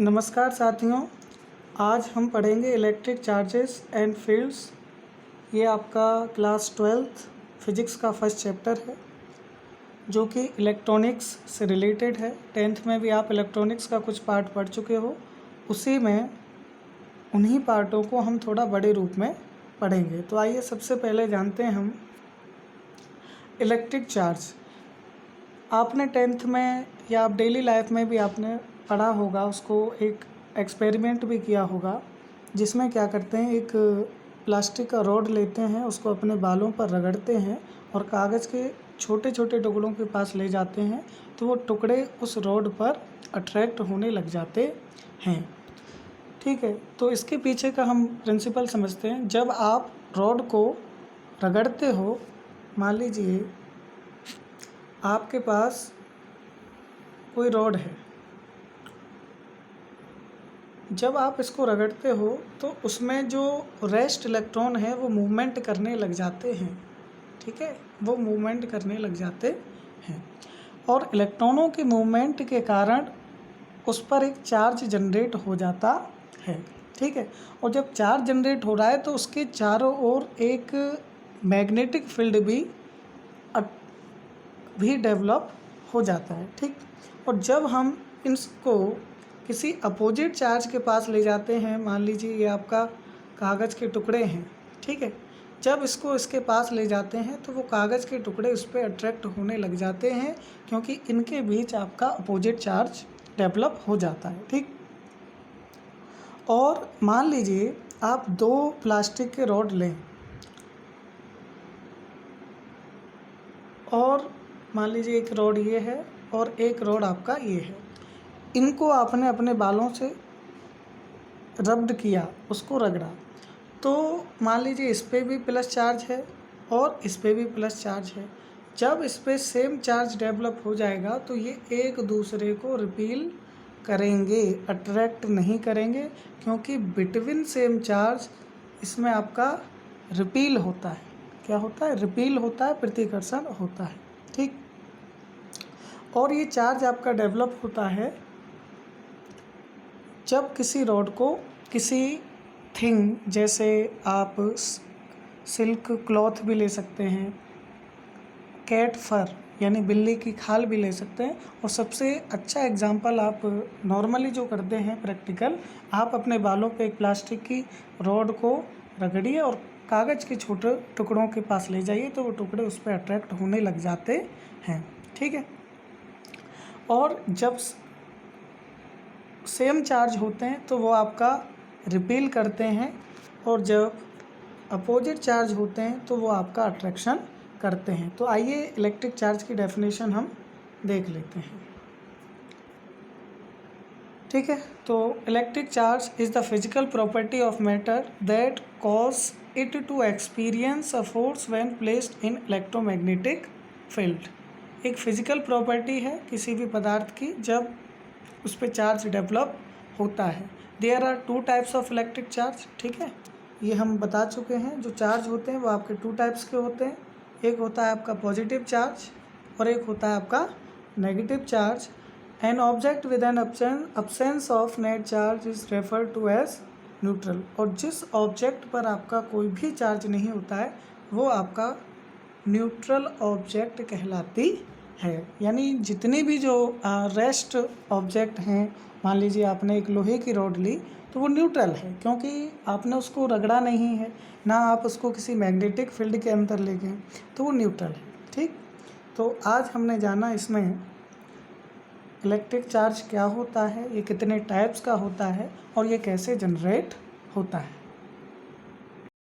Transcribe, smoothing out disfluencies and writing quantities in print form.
नमस्कार साथियों, आज हम पढ़ेंगे इलेक्ट्रिक चार्जेस एंड फील्ड्स। ये आपका क्लास 12th फिजिक्स का फर्स्ट चैप्टर है जो कि इलेक्ट्रॉनिक्स से रिलेटेड है। 10th में भी आप इलेक्ट्रॉनिक्स का कुछ पार्ट पढ़ चुके हो, उसी में उन्हीं पार्टों को हम थोड़ा बड़े रूप में पढ़ेंगे। तो आइए सबसे पहले जानते हैं हम इलेक्ट्रिक चार्ज। आपने 10th में या आप डेली लाइफ में भी आपने पढ़ा होगा, उसको एक एक्सपेरिमेंट भी किया होगा, जिसमें क्या करते हैं, एक प्लास्टिक का रॉड लेते हैं, उसको अपने बालों पर रगड़ते हैं और कागज़ के छोटे छोटे टुकड़ों के पास ले जाते हैं, तो वो टुकड़े उस रॉड पर अट्रैक्ट होने लग जाते हैं। ठीक है, तो इसके पीछे का हम प्रिंसिपल समझते हैं। जब आप रॉड को रगड़ते हो, मान लीजिए आपके पास कोई रॉड है, जब आप इसको रगड़ते हो तो उसमें जो रेस्ट इलेक्ट्रॉन है वो मूवमेंट करने लग जाते हैं। ठीक है, वो मूवमेंट करने लग जाते हैं और इलेक्ट्रॉनों की मूवमेंट के कारण उस पर एक चार्ज जनरेट हो जाता है। ठीक है, और जब चार्ज जनरेट हो रहा है तो उसके चारों ओर एक मैग्नेटिक फील्ड भी डेवलप हो जाता है। ठीक, और जब हम इसको किसी अपोजिट चार्ज के पास ले जाते हैं, मान लीजिए ये आपका कागज़ के टुकड़े हैं, ठीक है, जब इसको इसके पास ले जाते हैं तो वो कागज़ के टुकड़े उस पर अट्रैक्ट होने लग जाते हैं, क्योंकि इनके बीच आपका अपोजिट चार्ज डेवलप हो जाता है। ठीक, और मान लीजिए आप दो प्लास्टिक के रॉड लें और मान लीजिए एक रॉड ये है और एक रॉड आपका ये है, इनको आपने अपने बालों से रब्ड किया, उसको रगड़ा, तो मान लीजिए इस पे भी प्लस चार्ज है और इस पे भी प्लस चार्ज है। जब इस पे सेम चार्ज डेवलप हो जाएगा तो ये एक दूसरे को रिपील करेंगे, अट्रैक्ट नहीं करेंगे, क्योंकि बिटवीन सेम चार्ज इसमें आपका रिपील होता है। क्या होता है? रिपील होता है, प्रतिकर्षण होता है। ठीक, और ये चार्ज आपका डेवलप होता है जब किसी रॉड को किसी थिंग, जैसे आप सिल्क क्लॉथ भी ले सकते हैं, कैट फर यानी बिल्ली की खाल भी ले सकते हैं, और सबसे अच्छा एग्जांपल आप नॉर्मली जो करते हैं प्रैक्टिकल, आप अपने बालों पे एक प्लास्टिक की रॉड को रगड़िए और कागज़ के छोटे टुकड़ों के पास ले जाइए, तो वो टुकड़े उस पर अट्रैक्ट होने लग जाते हैं। ठीक है, और जब सेम चार्ज होते हैं तो वो आपका रिपील करते हैं, और जब अपोजिट चार्ज होते हैं तो वो आपका अट्रैक्शन करते हैं। तो आइए इलेक्ट्रिक चार्ज की डेफिनेशन हम देख लेते हैं। ठीक है, तो electric charge is the physical property of matter that cause it to experience a force when placed in electromagnetic field. एक फिजिकल प्रॉपर्टी है किसी भी पदार्थ की जब उस पर चार्ज डेवलप होता है। There are two types of electric charge. ठीक है, ये हम बता चुके हैं। जो चार्ज होते हैं वो आपके टू टाइप्स के होते हैं, एक होता है आपका पॉजिटिव चार्ज और एक होता है आपका negative charge. An object with an absence of net charge is referred to as neutral. और जिस ऑब्जेक्ट पर आपका कोई भी चार्ज नहीं होता है वो आपका न्यूट्रल ऑब्जेक्ट कहलाती है। यानी जितने भी जो रेस्ट ऑब्जेक्ट हैं, मान लीजिए आपने एक लोहे की रॉड ली तो वो न्यूट्रल है, क्योंकि आपने उसको रगड़ा नहीं है, ना आप उसको किसी मैग्नेटिक फील्ड के अंदर ले गए, तो वो न्यूट्रल है। ठीक, तो आज हमने जाना इसमें इलेक्ट्रिक चार्ज क्या होता है, ये कितने टाइप्स का होता है और ये कैसे जनरेट होता है।